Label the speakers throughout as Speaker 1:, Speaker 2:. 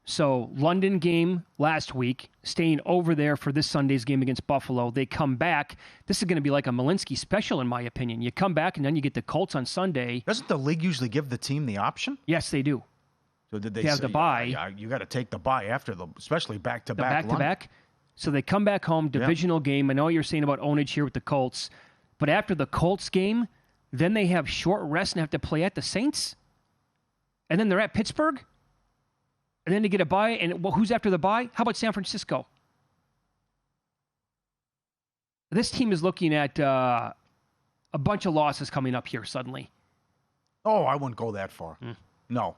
Speaker 1: So London game last week, staying over there for this Sunday's game against Buffalo. They come back. This is going to be like a Malinsky special, in my opinion. You come back, and then you get the Colts on Sunday.
Speaker 2: Doesn't the league usually give the team the option?
Speaker 1: Yes, they do.
Speaker 2: So did they
Speaker 1: have
Speaker 2: say,
Speaker 1: the bye?
Speaker 2: Yeah, you got to take the bye after especially back-to-back.
Speaker 1: The back-to-back. So they come back home, divisional game. I know you're saying about ownage here with the Colts, but after the Colts game, then they have short rest and have to play at the Saints, and then they're at Pittsburgh. And then to get a bye, and who's after the bye? How about San Francisco? This team is looking at a bunch of losses coming up here suddenly.
Speaker 2: Oh, I wouldn't go that far. No.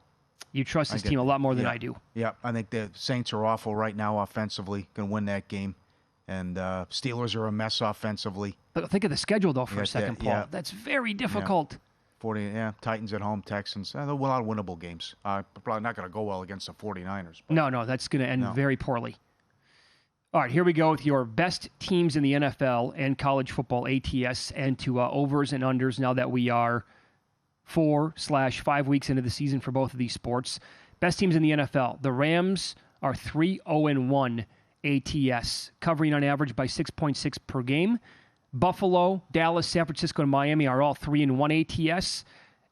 Speaker 1: You trust this team a lot more than I do.
Speaker 2: Yeah, I think the Saints are awful right now offensively. Can win that game. And Steelers are a mess offensively.
Speaker 1: But think of the schedule, though, for a second, Paul.
Speaker 2: Yeah.
Speaker 1: That's very difficult.
Speaker 2: 40, Titans at home, Texans. They're a lot of winnable games. Probably not going to go well against the 49ers.
Speaker 1: But no, that's going to end very poorly. All right, here we go with your best teams in the NFL and college football ATS and to overs and unders now that we are 4/5 weeks into the season for both of these sports. Best teams in the NFL. The Rams are 3-0-1 ATS, covering on average by 6.6 per game. Buffalo, Dallas, San Francisco, and Miami are all 3-1 ATS.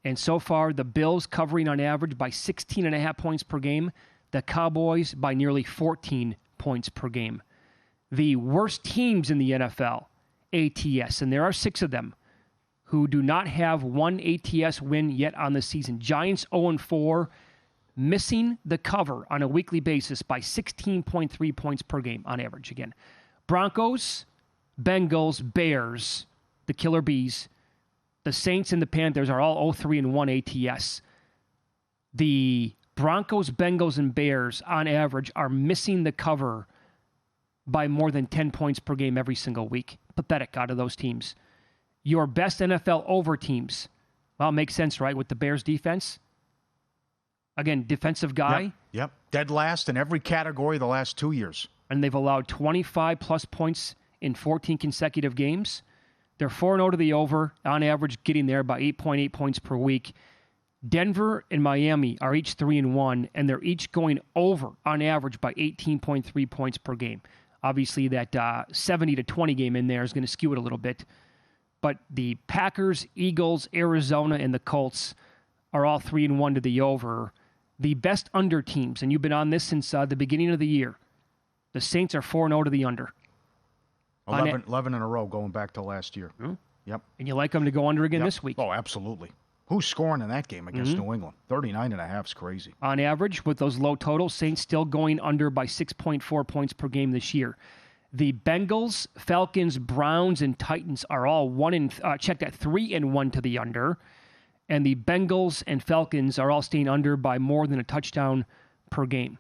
Speaker 1: And so far, the Bills covering on average by 16.5 points per game. The Cowboys by nearly 14 points per game. The worst teams in the NFL, ATS, and there are 6 of them, who do not have one ATS win yet on the season. Giants 0-4, missing the cover on a weekly basis by 16.3 points per game on average again. Broncos, Bengals, Bears, the Killer Bees, the Saints and the Panthers are all 0-3-1 ATS. The Broncos, Bengals, and Bears on average are missing the cover by more than 10 points per game every single week. Pathetic out of those teams. Your best NFL over teams. Well, makes sense, right, with the Bears defense? Again, defensive guy.
Speaker 2: Yep. Dead last in every category the last 2 years.
Speaker 1: And they've allowed 25-plus points in 14 consecutive games. They're 4-0 to the over, on average getting there by 8.8 points per week. Denver and Miami are each 3-1, and they're each going over, on average, by 18.3 points per game. Obviously, that 70-20 game in there is going to skew it a little bit. But the Packers, Eagles, Arizona, and the Colts are all 3-1 to the over. The best under teams, and you've been on this since the beginning of the year, the Saints are 4-0 to the under.
Speaker 2: 11 in a row going back to last year. Yep.
Speaker 1: And you like them to go under again this week?
Speaker 2: Oh, absolutely. Who's scoring in that game against New England? 39.5 is crazy.
Speaker 1: On average, with those low totals, Saints still going under by 6.4 points per game this year. The Bengals, Falcons, Browns, and Titans are all 3-1 to the under. And the Bengals and Falcons are all staying under by more than a touchdown per game.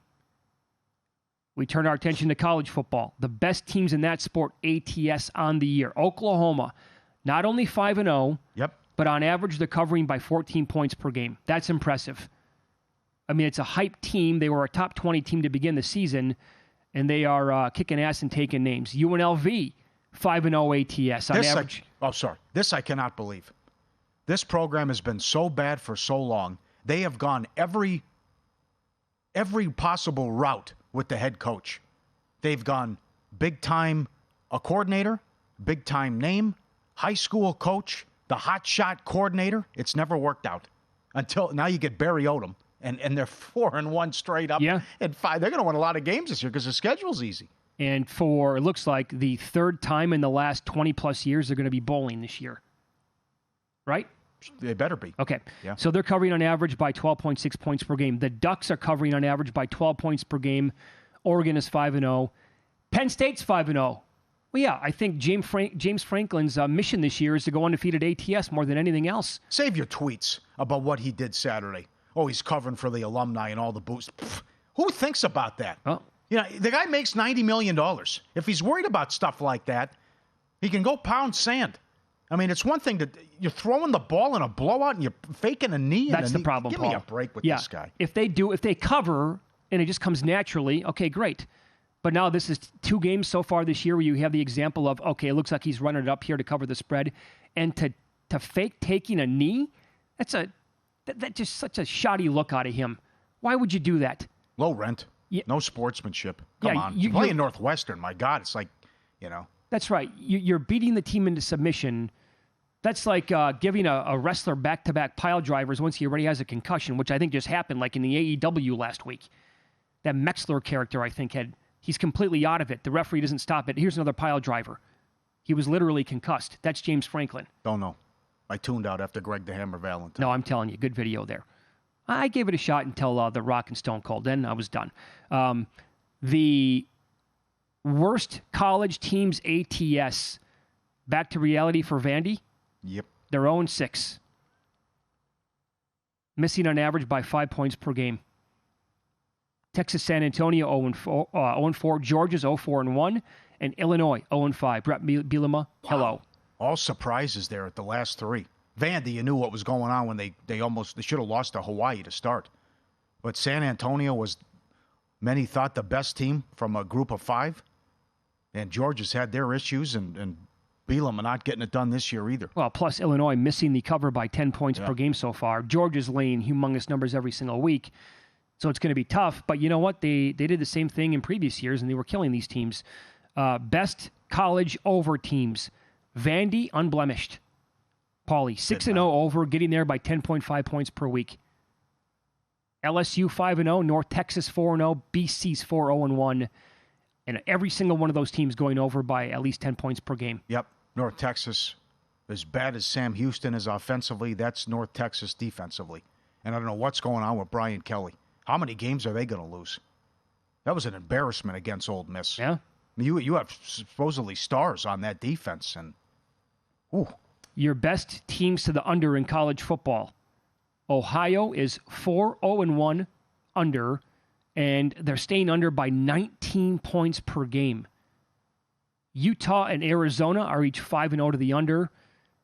Speaker 1: We turn our attention to college football. The best teams in that sport, ATS on the year. Oklahoma, not only 5-0, but on average they're covering by 14 points per game. That's impressive. I mean, it's a hype team. They were a top 20 team to begin the season, and they are kicking ass and taking names. UNLV, 5-0 ATS on average.
Speaker 2: This I cannot believe. This program has been so bad for so long. They have gone every possible route with the head coach. They've gone big-time a coordinator, big-time name, high school coach, the hot shot coordinator. It's never worked out until now. You get Barry Odom, and they're 4-1 straight up.
Speaker 1: Yeah.
Speaker 2: And 5. They're going to win a lot of games this year because the schedule's easy.
Speaker 1: And it looks like the third time in the last 20-plus years they're going to be bowling this year. Right?
Speaker 2: They better be.
Speaker 1: Okay.
Speaker 2: Yeah.
Speaker 1: So they're covering on average by 12.6 points per game. The Ducks are covering on average by 12 points per game. Oregon is 5-0. Penn State's 5-0. Well, yeah, I think James Franklin's mission this year is to go undefeated ATS more than anything else.
Speaker 2: Save your tweets about what he did Saturday. Oh, he's covering for the alumni and all the boosts. Who thinks about that?
Speaker 1: Oh.
Speaker 2: The guy makes $90 million. If he's worried about stuff like that, he can go pound sand. I mean, it's one thing you're throwing the ball in a blowout and you're faking a knee.
Speaker 1: That's the problem,
Speaker 2: Give
Speaker 1: Paul.
Speaker 2: me a break with this guy.
Speaker 1: If they cover and it just comes naturally, okay, great. But now this is 2 games so far this year where you have the example of, okay, it looks like he's running it up here to cover the spread. And to fake taking a knee, that's just such a shoddy look out of him. Why would you do that?
Speaker 2: Low rent.
Speaker 1: Yeah.
Speaker 2: No sportsmanship. Come on.
Speaker 1: You're
Speaker 2: playing Northwestern. My God, it's like,
Speaker 1: That's right. You're beating the team into submission. That's like giving a wrestler back-to-back pile drivers once he already has a concussion, which I think just happened like in the AEW last week. That Mexler character, I think, he's completely out of it. The referee doesn't stop it. Here's another pile driver. He was literally concussed. That's James Franklin.
Speaker 2: Don't know. I tuned out after Greg the Hammer Valentine.
Speaker 1: No, I'm telling you, good video there. I gave it a shot until The Rock and Stone Cold. Then I was done. The worst college teams ATS, back to reality for Vandy.
Speaker 2: Yep.
Speaker 1: They're 0-6. Missing on average by 5 points per game. Texas San Antonio 0-4. Georgia's 0-4-1. And Illinois 0-5. Brett Bielema, hello.
Speaker 2: All surprises there at the last three. Vandy, you knew what was going on when they should have lost to Hawaii to start. But San Antonio was, many thought, the best team from a group of 5. And Georgia's had their issues, and Bielema not getting it done this year either.
Speaker 1: Well, plus Illinois missing the cover by 10 points per game so far. Georgia's laying humongous numbers every single week. So it's going to be tough. But you know what? They did the same thing in previous years, and they were killing these teams. Best college over teams. Vandy, unblemished. Paulie, 6-0 over, getting there by 10.5 points per week. LSU 5-0, North Texas 4-0, BC's 4-0-1. And every single one of those teams going over by at least 10 points per game.
Speaker 2: Yep. North Texas, as bad as Sam Houston is offensively, that's North Texas defensively. And I don't know what's going on with Brian Kelly. How many games are they going to lose? That was an embarrassment against Ole Miss.
Speaker 1: Yeah.
Speaker 2: You have supposedly stars on that defense. And
Speaker 1: your best teams to the under in college football. Ohio is 4-0-1 under, and they're staying under by 19 points per game. Utah and Arizona are each 5-0 to the under,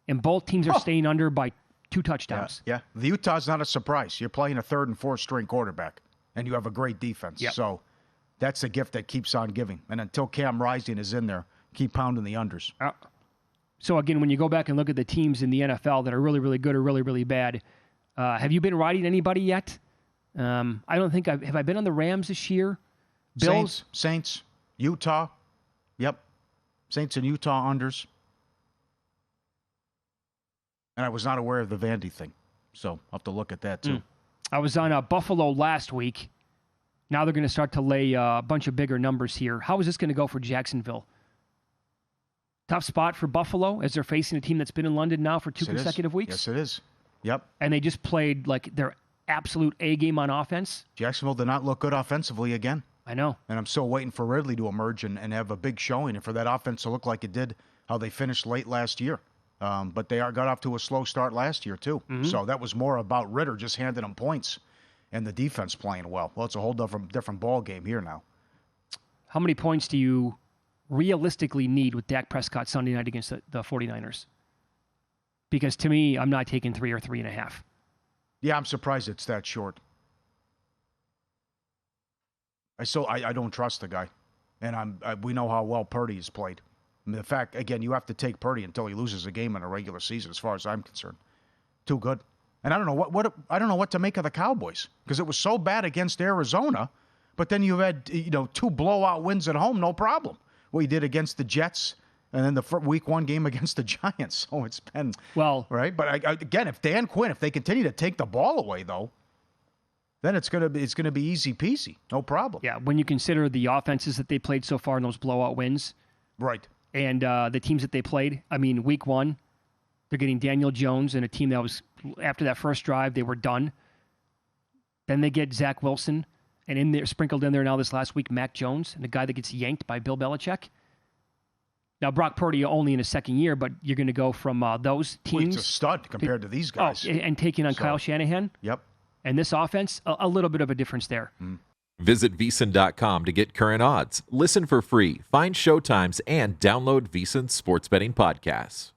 Speaker 1: and both teams are staying under by 2 touchdowns.
Speaker 2: Yeah. The Utah's not a surprise. You're playing a 3rd and 4th string quarterback, and you have a great defense.
Speaker 1: Yep.
Speaker 2: So that's a gift that keeps on giving. And until Cam Rising is in there, keep pounding the unders.
Speaker 1: So again, when you go back and look at the teams in the NFL that are really, really good or really, really bad, have you been riding anybody yet? I don't think have I been on the Rams this year? Bills?
Speaker 2: Saints, Utah. Yep. Saints and Utah unders. And I was not aware of the Vandy thing. So I'll have to look at that too.
Speaker 1: I was on Buffalo last week. Now they're going to start to lay a bunch of bigger numbers here. How is this going to go for Jacksonville? Tough spot for Buffalo as they're facing a team that's been in London now for 2 consecutive weeks.
Speaker 2: Yes, it is. Yep.
Speaker 1: And they just played like their absolute A game on offense.
Speaker 2: Jacksonville did not look good offensively again.
Speaker 1: I know.
Speaker 2: And I'm still waiting for Ridley to emerge and have a big showing and for that offense to look like it did how they finished late last year. But they got off to a slow start last year, too. Mm-hmm. So that was more about Ritter just handing them points and the defense playing well. Well, it's a whole different ball game here now.
Speaker 1: How many points do you realistically need with Dak Prescott Sunday night against the 49ers? Because to me, I'm not taking 3 or 3.5.
Speaker 2: Yeah, I'm surprised it's that short. I don't trust the guy. And we know how well Purdy has played. I mean, the fact, again, you have to take Purdy until he loses a game in a regular season, as far as I'm concerned. Too good. And I don't know what to make of the Cowboys, because it was so bad against Arizona, but then you had 2 blowout wins at home, no problem. What he did against the Jets, and then the week 1 game against the Giants. So it's been right. But again, if Dan Quinn, if they continue to take the ball away, though, then it's gonna be easy peasy, no problem.
Speaker 1: Yeah, when you consider the offenses that they played so far in those blowout wins,
Speaker 2: right,
Speaker 1: and the teams that they played. I mean, week 1, they're getting Daniel Jones and a team that was after that first drive they were done. Then they get Zach Wilson, and sprinkled in there now this last week, Mac Jones, and the guy that gets yanked by Bill Belichick. Now, Brock Purdy only in his second year, but you're going to go from those teams.
Speaker 2: He's a stud compared to these guys.
Speaker 1: And taking on Kyle Shanahan.
Speaker 2: Yep.
Speaker 1: And this offense, a little bit of a difference there.
Speaker 3: Visit VSiN.com to get current odds, listen for free, find showtimes, and download VSiN sports betting podcasts.